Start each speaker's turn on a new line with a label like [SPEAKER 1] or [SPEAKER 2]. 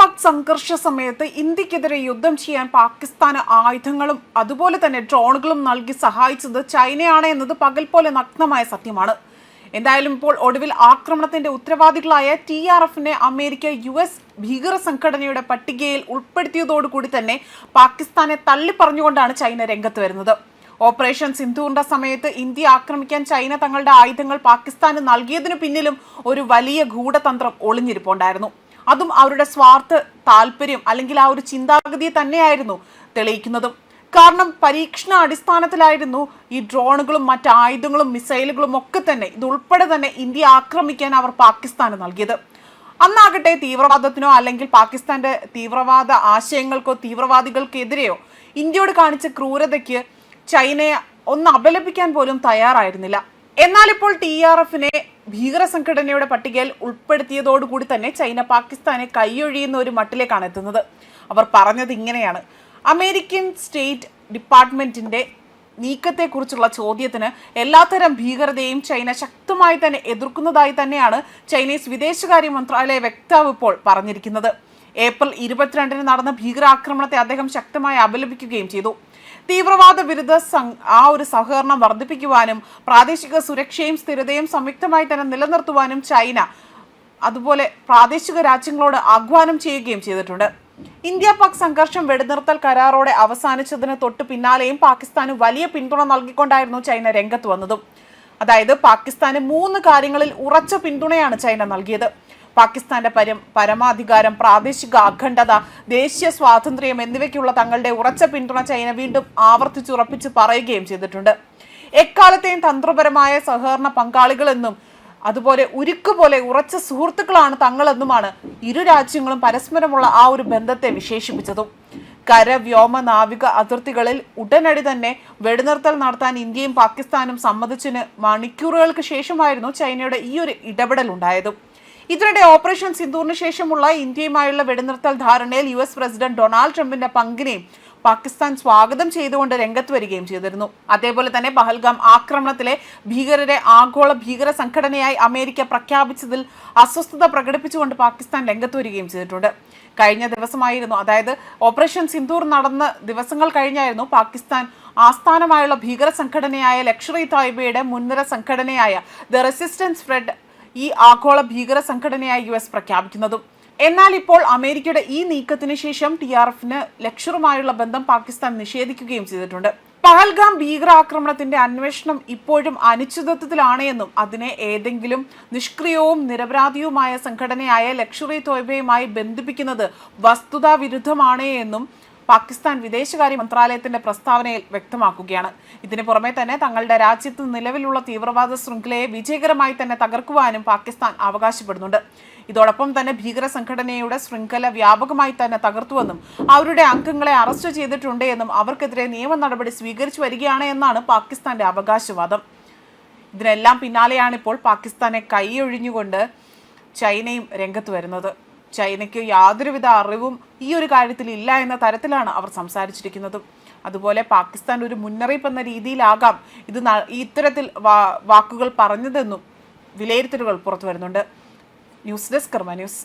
[SPEAKER 1] പാക് സംഘർഷ സമയത്ത് ഇന്ത്യക്കെതിരെ യുദ്ധം ചെയ്യാൻ പാകിസ്ഥാന് ആയുധങ്ങളും അതുപോലെ തന്നെ ഡ്രോണുകളും നൽകി സഹായിച്ചത് ചൈനയാണ് എന്നത് പകൽ പോലെ നഗ്നമായ സത്യമാണ്. എന്തായാലും ഇപ്പോൾ ഒടുവിൽ ആക്രമണത്തിന്റെ ഉത്തരവാദികളായ TRFനെ അമേരിക്ക US ഭീകര സംഘടനയുടെ പട്ടികയിൽ ഉൾപ്പെടുത്തിയതോടുകൂടി തന്നെ പാകിസ്ഥാനെ തള്ളിപ്പറഞ്ഞുകൊണ്ടാണ് ചൈന രംഗത്ത് വരുന്നത്. ഓപ്പറേഷൻ സിന്ധൂറിന്റെ സമയത്ത് ഇന്ത്യ ആക്രമിക്കാൻ ചൈന തങ്ങളുടെ ആയുധങ്ങൾ പാകിസ്ഥാന് നൽകിയതിനു പിന്നിലും ഒരു വലിയ ഗൂഢതന്ത്രം ഒളിഞ്ഞിരിപ്പുണ്ടായിരുന്നു. അതും അവരുടെ സ്വാർത്ഥ താല്പര്യം അല്ലെങ്കിൽ ആ ഒരു ചിന്താഗതിയെ തന്നെയായിരുന്നു തെളിയിക്കുന്നതും. കാരണം പരീക്ഷണ അടിസ്ഥാനത്തിലായിരുന്നു ഈ ഡ്രോണുകളും മറ്റ് ആയുധങ്ങളും മിസൈലുകളും ഒക്കെ തന്നെ ഇതുൾപ്പെടെ തന്നെ ഇന്ത്യ ആക്രമിക്കാൻ അവർ പാകിസ്ഥാന് നൽകിയത്. അന്നാകട്ടെ തീവ്രവാദത്തിനോ അല്ലെങ്കിൽ പാകിസ്ഥാന്റെ തീവ്രവാദ ആശയങ്ങൾക്കോ തീവ്രവാദികൾക്കെതിരെയോ ഇന്ത്യയോട് കാണിച്ച ക്രൂരതയ്ക്ക് ചൈനയെ ഒന്ന് അപലപിക്കാൻ പോലും തയ്യാറായിരുന്നില്ല. എന്നാൽ ഇപ്പോൾ TRFനെ ഭീകര സംഘടനയുടെ പട്ടികയിൽ ഉൾപ്പെടുത്തിയതോടുകൂടി തന്നെ ചൈന പാകിസ്ഥാനെ കൈയൊഴിയുന്ന ഒരു മട്ടിലേക്കാണ് എത്തുന്നത്. അവർ പറഞ്ഞത് ഇങ്ങനെയാണ്: അമേരിക്കൻ സ്റ്റേറ്റ് ഡിപ്പാർട്ട്മെന്റിന്റെ നീക്കത്തെക്കുറിച്ചുള്ള ചോദ്യത്തിന് എല്ലാത്തരം ഭീകരതയും ചൈന ശക്തമായി തന്നെ എതിർക്കുന്നതായി തന്നെയാണ് ചൈനീസ് വിദേശകാര്യ മന്ത്രാലയ വക്താവ് ഇപ്പോൾ പറഞ്ഞിരിക്കുന്നത്. ഏപ്രിൽ 22-ന് നടന്ന ഭീകരാക്രമണത്തെ അദ്ദേഹം ശക്തമായി അപലപിക്കുകയും ചെയ്തു. തീവ്രവാദ വിരുദ്ധ ഒരു സഹകരണം വർദ്ധിപ്പിക്കുവാനും പ്രാദേശിക സുരക്ഷയും സ്ഥിരതയും സംയുക്തമായി തന്നെ നിലനിർത്തുവാനും ചൈന അതുപോലെ പ്രാദേശിക രാജ്യങ്ങളോട് ആഹ്വാനം ചെയ്യുകയും ചെയ്തിട്ടുണ്ട്. ഇന്ത്യ പാക് സംഘർഷം വെടിനിർത്തൽ കരാറോടെ അവസാനിച്ചതിന് തൊട്ട് പിന്നാലെയും പാകിസ്ഥാന് വലിയ പിന്തുണ നൽകിക്കൊണ്ടായിരുന്നു ചൈന രംഗത്ത് വന്നതും. അതായത് പാകിസ്ഥാന് 3 കാര്യങ്ങളിൽ ഉറച്ച പിന്തുണയാണ് ചൈന നൽകിയത്. പാകിസ്ഥാന്റെ പരമാധികാരം, പ്രാദേശിക അഖണ്ഡത, ദേശീയ സ്വാതന്ത്ര്യം എന്നിവയ്ക്കുള്ള തങ്ങളുടെ ഉറച്ച പിന്തുണ ചൈന വീണ്ടും ആവർത്തിച്ചുറപ്പിച്ച് പറയുകയും ചെയ്തിട്ടുണ്ട്. എക്കാലത്തെയും തന്ത്രപരമായ സഹകരണ പങ്കാളികളെന്നും അതുപോലെ ഉരുക്കുപോലെ ഉറച്ച സുഹൃത്തുക്കളാണ് തങ്ങളെന്നുമാണ് ഇരു രാജ്യങ്ങളും പരസ്പരമുള്ള ആ ഒരു ബന്ധത്തെ വിശേഷിപ്പിച്ചതും. കര, വ്യോമ, നാവിക അതിർത്തികളിൽ ഉടനടി തന്നെ വെടിനിർത്തൽ നടത്താൻ ഇന്ത്യയും പാകിസ്ഥാനും സമ്മതിച്ചതിന് മണിക്കൂറുകൾക്ക് ശേഷമായിരുന്നു ചൈനയുടെ ഈ ഒരു ഇടപെടൽ ഉണ്ടായതും. ഇതിനിടെ ഓപ്പറേഷൻ സിന്ധൂറിന് ശേഷമുള്ള ഇന്ത്യയുമായുള്ള വെടിനിർത്തൽ ധാരണയിൽ US പ്രസിഡന്റ് ഡൊണാൾഡ് ട്രംപിന്റെ പങ്കിനെയും പാകിസ്ഥാൻ സ്വാഗതം ചെയ്തുകൊണ്ട് രംഗത്ത് വരികയും ചെയ്തിരുന്നു. അതേപോലെ തന്നെ പഹൽഗാം ആക്രമണത്തിലെ ഭീകരരെ ആഗോള ഭീകര സംഘടനയായി അമേരിക്ക പ്രഖ്യാപിച്ചതിൽ അസ്വസ്ഥത പ്രകടിപ്പിച്ചുകൊണ്ട് പാകിസ്ഥാൻ രംഗത്ത് വരികയും ചെയ്തിട്ടുണ്ട്. കഴിഞ്ഞ ദിവസമായിരുന്നു, അതായത് ഓപ്പറേഷൻ സിന്ധൂർ നടന്ന ദിവസങ്ങൾ കഴിഞ്ഞായിരുന്നു പാകിസ്ഥാൻ ആസ്ഥാനമായുള്ള ഭീകര സംഘടനയായ ലഷ്കർ-ഇ-തോയ്ബയുടെ മുൻനിര സംഘടനയായ ദ റെസിസ്റ്റൻസ് ഫ്രണ്ട് ഈ ആഗോള ഭീകര സംഘടനയായി US പ്രഖ്യാപിക്കുന്നതും. എന്നാൽ ഇപ്പോൾ അമേരിക്കയുടെ ഈ നീക്കത്തിന് ശേഷം TRFന് ലഷ്കറുമായുള്ള ബന്ധം പാകിസ്ഥാൻ നിഷേധിക്കുകയും ചെയ്തിട്ടുണ്ട്. പഹൽഗാം ഭീകരാക്രമണത്തിന്റെ അന്വേഷണം ഇപ്പോഴും അനിശ്ചിതത്വത്തിലാണ് എന്നും അതിനെ ഏതെങ്കിലും നിഷ്ക്രിയവും നിരപരാധിയുമായ സംഘടനയായ ലഷ്കർ-ഇ-തോയ്ബയുമായി ബന്ധിപ്പിക്കുന്നത് വസ്തുതാ വിരുദ്ധമാണ് എന്നും പാകിസ്ഥാൻ വിദേശകാര്യ മന്ത്രാലയത്തിന്റെ പ്രസ്താവനയിൽ വ്യക്തമാക്കുകയാണ്. ഇതിനു പുറമെ തന്നെ തങ്ങളുടെ രാജ്യത്ത് നിലവിലുള്ള തീവ്രവാദ ശൃംഖലയെ വിജയകരമായി തന്നെ തകർക്കുവാനും പാകിസ്ഥാൻ അവകാശപ്പെടുന്നുണ്ട്. ഇതോടൊപ്പം തന്നെ ഭീകര സംഘടനയുടെ ശൃംഖല വ്യാപകമായി തന്നെ തകർത്തുവെന്നും അവരുടെ അംഗങ്ങളെ അറസ്റ്റ് ചെയ്തിട്ടുണ്ട് എന്നും അവർക്കെതിരെ നിയമ നടപടി സ്വീകരിച്ചു വരികയാണ് എന്നാണ് പാകിസ്ഥാന്റെ അവകാശവാദം. ഇതിനെല്ലാം പിന്നാലെയാണ് ഇപ്പോൾ പാകിസ്ഥാനെ കൈയൊഴിഞ്ഞുകൊണ്ട് ചൈനയും രംഗത്ത് വരുന്നത്. ചൈനയ്ക്ക് യാതൊരുവിധ അറിവും ഈ ഒരു കാര്യത്തിൽ ഇല്ല എന്ന തരത്തിലാണ് അവർ സംസാരിച്ചിരിക്കുന്നതും. അതുപോലെ പാകിസ്ഥാൻ ഒരു മുന്നറിയിപ്പ് എന്ന രീതിയിലാകാം ഇത് ഇത്തരത്തിൽ വാക്കുകൾ പറഞ്ഞതെന്നും വിലയിരുത്തലുകൾ പുറത്തു വരുന്നുണ്ട്. ന്യൂസ് ഡെസ്ക് കർമ്മ ന്യൂസ്.